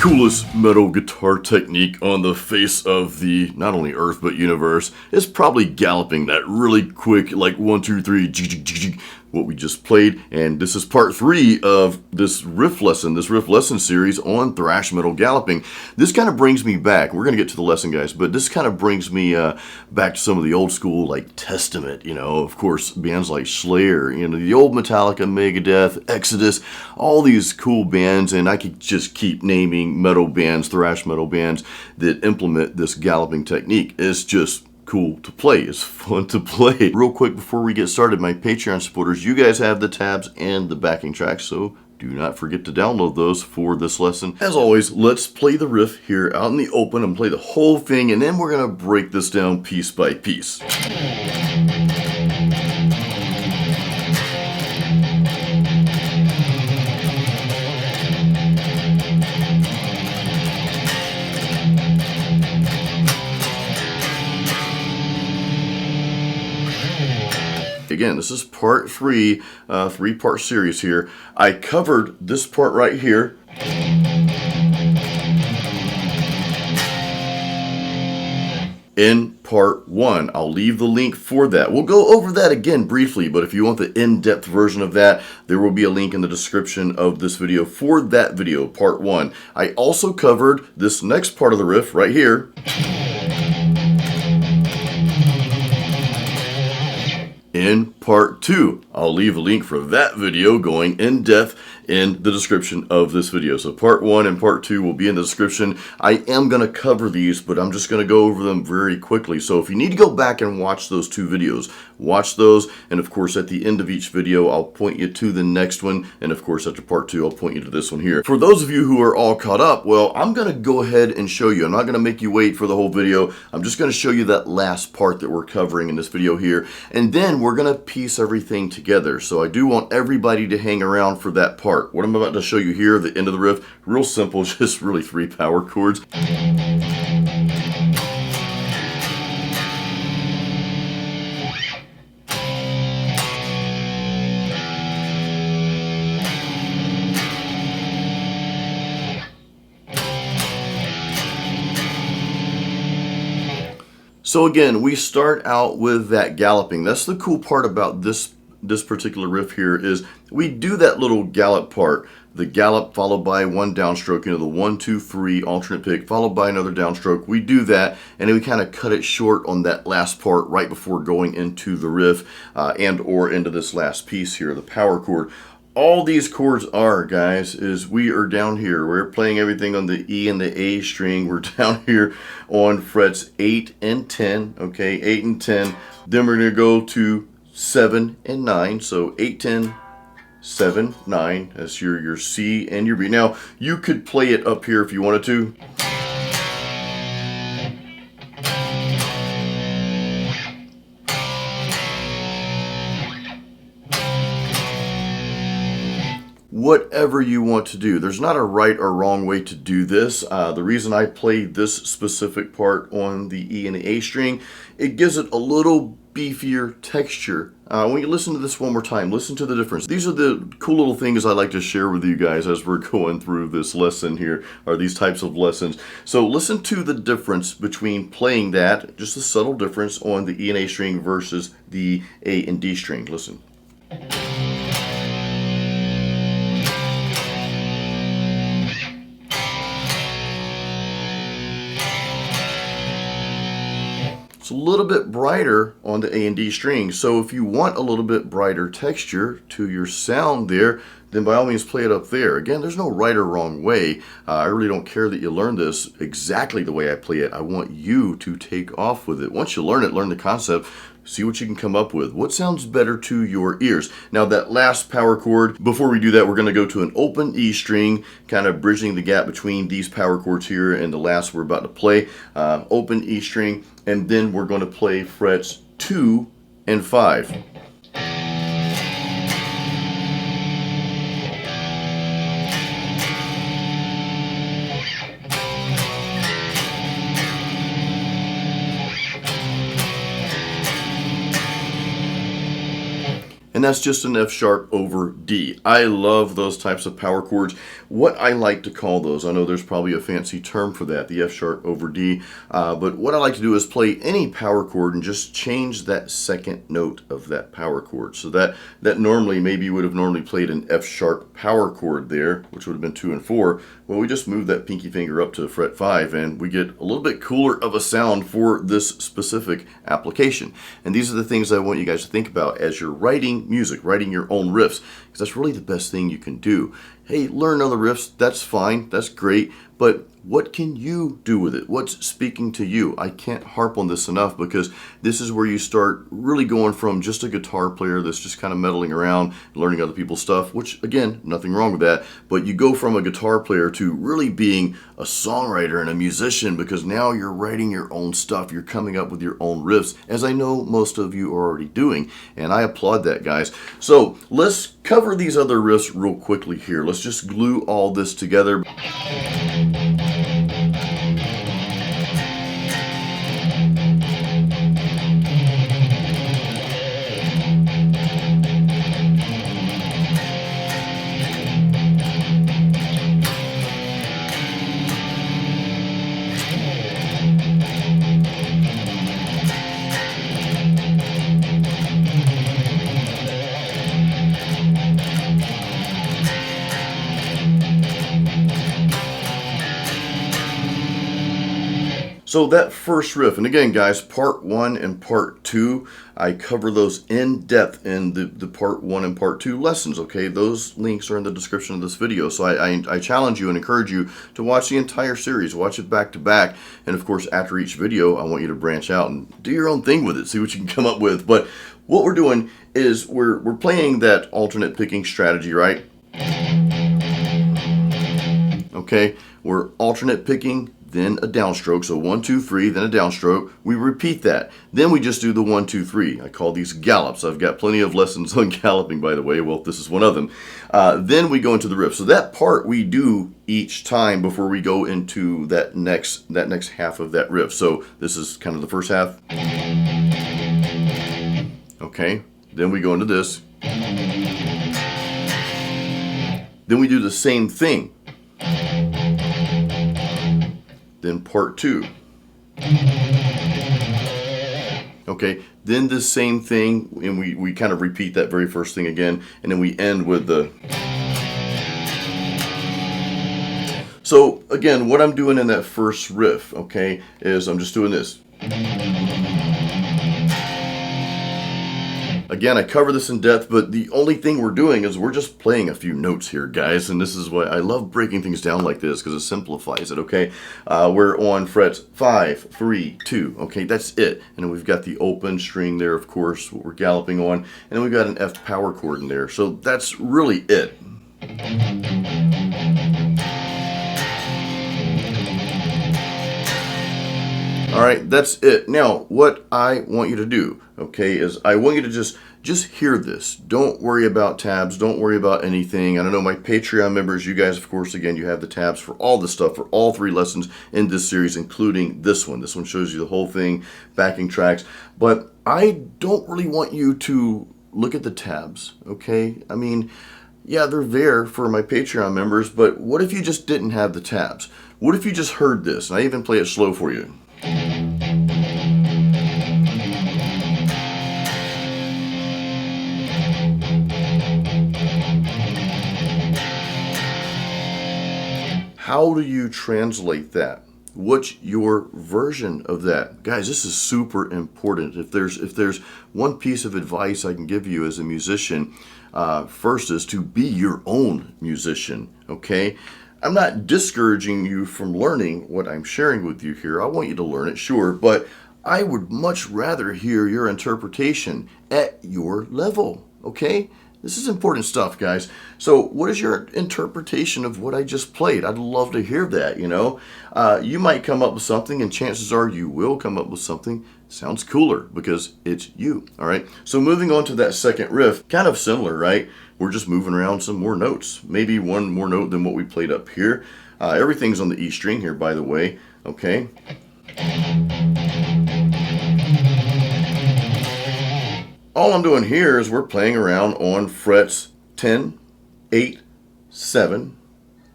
coolest metal guitar technique on the face of the, not only Earth, but universe, is probably galloping, that really quick, like 1, 2, 3, what we just played. And this is part 3 of this riff lesson series on thrash metal galloping. This kind of brings me back. We're going to get to the lesson, guys, but this kind of brings me back to some of the old school, like Testament, of course, bands like Slayer, the old Metallica, Megadeth, Exodus, all these cool bands. And I could just keep naming metal bands, thrash metal bands that implement this galloping technique. It's just cool to play. It's fun to play. Real quick before we get started, my Patreon supporters, you guys have the tabs and the backing tracks, so do not forget to download those for this lesson. As always, let's play the riff here out in the open and play the whole thing, and then we're going to break this down piece by piece. Again, this is part 3, three-part series here. I covered this part right here. In part 1. I'll leave the link for that. We'll go over that again briefly, but if you want the in-depth version of that, there will be a link in the description of this video for that video, part 1. I also covered this next part of the riff right here. In part 2. I'll leave a link for that video going in depth in the description of this video. So part 1 and part 2 will be in the description. I am going to cover these, but I'm just going to go over them very quickly. So if you need to go back and watch those 2 videos, watch those. And of course, at the end of each video, I'll point you to the next one. And of course, after part 2, I'll point you to this one here. For those of you who are all caught up, well, I'm going to go ahead and show you. I'm not going to make you wait for the whole video. I'm just going to show you that last part that we're covering in this video here. And then we're going to piece everything together. So I do want everybody to hang around for that part. What I'm about to show you here, the end of the riff, real simple, just really 3 power chords. So again, we start out with that galloping. That's the cool part about this particular riff here, is we do that little gallop part, the gallop followed by 1 downstroke, the 1, 2, 3 alternate pick followed by another downstroke. We do that, and then we kind of cut it short on that last part right before going into the riff and or into this last piece here, the power chord. All these chords are, guys, is we are down here. We're playing everything on the E and the A string. We're down here on frets 8 and 10, okay, 8 and 10. Then we're going to go to 7 and 9, so 8, 10, 7, 9. That's your C and your B. Now, you could play it up here if you wanted to. Whatever you want to do. There's not a right or wrong way to do this. The reason I play this specific part on the E and the A string, it gives it a little beefier texture. When you listen to this one more time, listen to the difference. These are the cool little things I like to share with you guys as we're going through this lesson here, or these types of lessons. So listen to the difference between playing that, just a subtle difference on the E and A string versus the A and D string. Listen. It's a little bit brighter on the A and D string. So if you want a little bit brighter texture to your sound there, then by all means play it up there. Again, there's no right or wrong way. I really don't care that you learn this exactly the way I play it. I want you to take off with it. Once you learn it, learn the concept, see what you can come up with. What sounds better to your ears? Now that last power chord, before we do that, we're going to go to an open E string, kind of bridging the gap between these power chords here and the last we're about to play. Open E string, and then we're going to play frets 2 and 5. and that's just an F sharp over D. I love those types of power chords. what I like to call those, I know there's probably a fancy term for that, the F sharp over D, but what I like to do is play any power chord and just change that second note of that power chord. So that normally, maybe you would have normally played an F sharp power chord there, which would have been 2 and 4. Well, we just move that pinky finger up to fret 5 and we get a little bit cooler of a sound for this specific application. And these are the things I want you guys to think about as you're writing music, writing your own riffs, because that's really the best thing you can do. Hey, learn other riffs, that's fine, that's great, but what can you do with it? What's speaking to you? I can't harp on this enough, because this is where you start really going from just a guitar player that's just kind of meddling around, learning other people's stuff, which again, nothing wrong with that, but you go from a guitar player to really being a songwriter and a musician, because now you're writing your own stuff, you're coming up with your own riffs, as I know most of you are already doing, and I applaud that, guys. So let's cover these other riffs real quickly here. Let's just glue all this together. So that first riff, and again guys, part 1 and part 2, I cover those in depth in the part 1 and part 2 lessons, okay? Those links are in the description of this video. So I challenge you and encourage you to watch the entire series, watch it back to back, and of course after each video I want you to branch out and do your own thing with it, see what you can come up with. But what we're doing is we're playing that alternate picking strategy, right? Okay, we're alternate picking, then a downstroke, so 1, 2, 3, then a downstroke. We repeat that. Then we just do the 1, 2, 3. I call these gallops. I've got plenty of lessons on galloping, by the way. Well, this is one of them. Then we go into the riff. So that part we do each time before we go into that next half of that riff. So this is kind of the first half. Okay. Then we go into this. Then we do the same thing. Then part 2. Okay, then the same thing, and we kind of repeat that very first thing again, and then we end with the... So again, what I'm doing in that first riff, okay, is I'm just doing this. Again, I cover this in depth, but the only thing we're doing is we're just playing a few notes here, guys, and this is why I love breaking things down like this, because it simplifies it, okay? We're on frets 5, 3, 2, okay, that's it. And then we've got the open string there, of course, what we're galloping on, and then we've got an F power chord in there, so that's really it. All right, that's it. Now, what I want you to do, okay, is I want you to just hear this. Don't worry about tabs. Don't worry about anything. I don't know, my Patreon members, you guys, of course, again, you have the tabs for all the stuff, for all 3 lessons in this series, including this one. This one shows you the whole thing, backing tracks. But I don't really want you to look at the tabs, okay? I mean, yeah, they're there for my Patreon members, but what if you just didn't have the tabs? What if you just heard this? And I even play it slow for you. How do you translate that? What's your version of that? Guys, this is super important. If there's one piece of advice I can give you as a musician, first is to be your own musician, okay? I'm not discouraging you from learning what I'm sharing with you here. I want you to learn it, sure, but I would much rather hear your interpretation at your level, okay? This is important stuff, guys. So what is your interpretation of what I just played? I'd love to hear that, you know. You might come up with something, and chances are you will come up with something sounds cooler because it's you, all right? So moving on to that second riff, kind of similar, right? We're just moving around some more notes. Maybe one more note than what we played up here. Everything's on the E string here, by the way, okay? All I'm doing here is we're playing around on frets 10, 8, 7,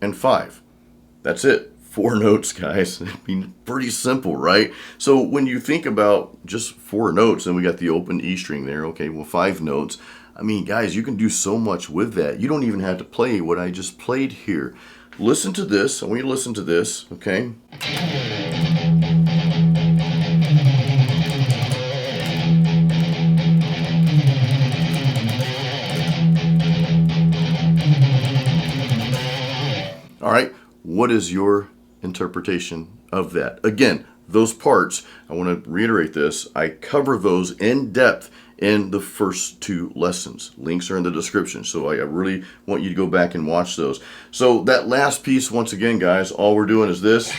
and 5. That's it. 4 notes, guys. I mean, pretty simple, right? So when you think about just 4 notes, and we got the open E string there, okay, well, 5 notes. I mean, guys, you can do so much with that. You don't even have to play what I just played here. Listen to this. I want you to listen to this, okay? All right, what is your interpretation of that? Again, those parts, I want to reiterate this, I cover those in depth in the first 2 lessons. Links are in the description, so I really want you to go back and watch those. So that last piece, once again, guys, all we're doing is this.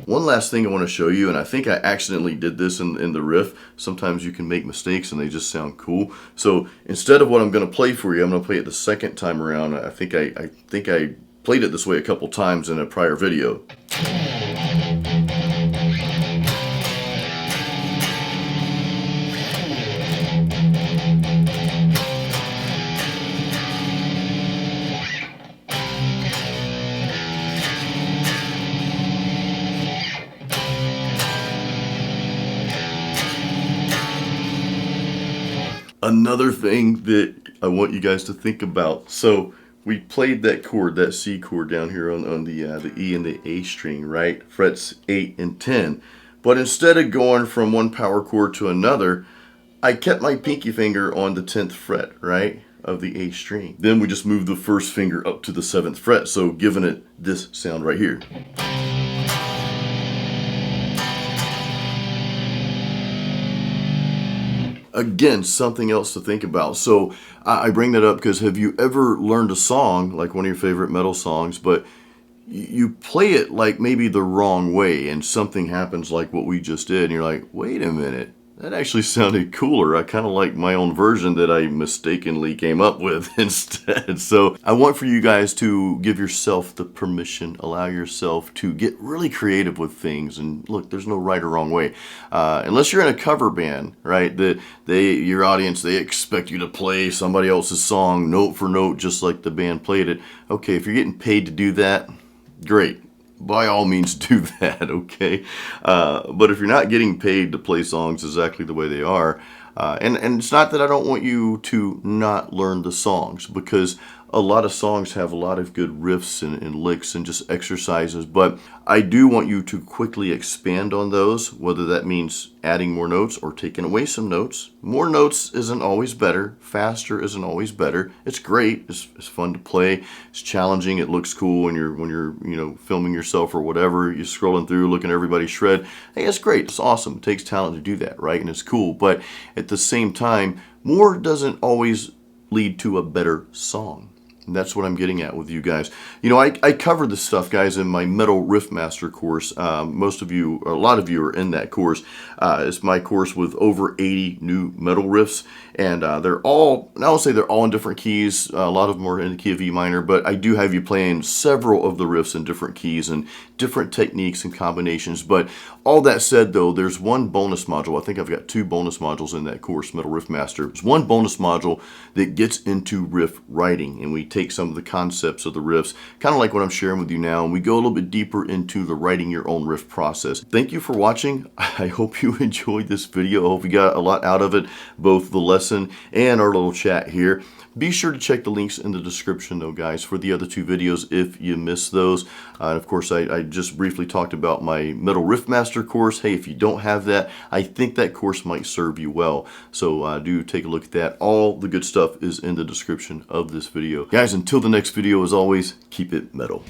One last thing I want to show you, and I think I accidentally did this in the riff. Sometimes you can make mistakes and they just sound cool. So instead of what I'm going to play for you, I'm going to play it the second time around. I think I played it this way a couple times in a prior video. Another thing that I want you guys to think about. So we played that chord, that C chord down here on the E and the A string, right? Frets 8 and 10. But instead of going from one power chord to another, I kept my pinky finger on the 10th fret, right, of the A string. Then we just moved the first finger up to the 7th fret, so giving it this sound right here. Again, something else to think about. So I bring that up because have you ever learned a song, like one of your favorite metal songs, but you play it like maybe the wrong way and something happens like what we just did and you're like, wait a minute, that actually sounded cooler. I kind of like my own version that I mistakenly came up with instead. So I want for you guys to give yourself the permission, allow yourself to get really creative with things. And look, there's no right or wrong way. Unless you're in a cover band, right? That your audience, they expect you to play somebody else's song note for note, just like the band played it. Okay, if you're getting paid to do that, great. By all means do that, okay? But if you're not getting paid to play songs exactly the way they are, and it's not that I don't want you to not learn the songs, because a lot of songs have a lot of good riffs and licks and just exercises, but I do want you to quickly expand on those, whether that means adding more notes or taking away some notes. More notes isn't always better. Faster isn't always better. It's great. It's fun to play. It's challenging. It looks cool when you're filming yourself or whatever. You're scrolling through, looking at everybody shred. Hey, it's great. It's awesome. It takes talent to do that, right? And it's cool. But at the same time, more doesn't always lead to a better song. And that's what I'm getting at with you guys. You know, I cover this stuff, guys, in my Metal Riff Master course. Most of you, or a lot of you are in that course. It's my course with over 80 new metal riffs. And they're all, I won't say they're all in different keys. A lot of them are in the key of E minor. But I do have you playing several of the riffs in different keys and different techniques and combinations. But all that said, though, there's one bonus module. I think I've got 2 bonus modules in that course, Metal Riff Master. There's one bonus module that gets into riff writing. And we take some of the concepts of the riffs, kind of like what I'm sharing with you now, and we go a little bit deeper into the writing your own riff process. Thank you for watching. I hope you enjoyed this video. I hope you got a lot out of it, both the lesson and our little chat here. Be sure to check the links in the description, though, guys, for the other 2 videos if you missed those. And of course, I just briefly talked about my Metal Riff Master course. Hey, if you don't have that, I think that course might serve you well. So do take a look at that. All the good stuff is in the description of this video. Guys, until the next video, as always, keep it metal.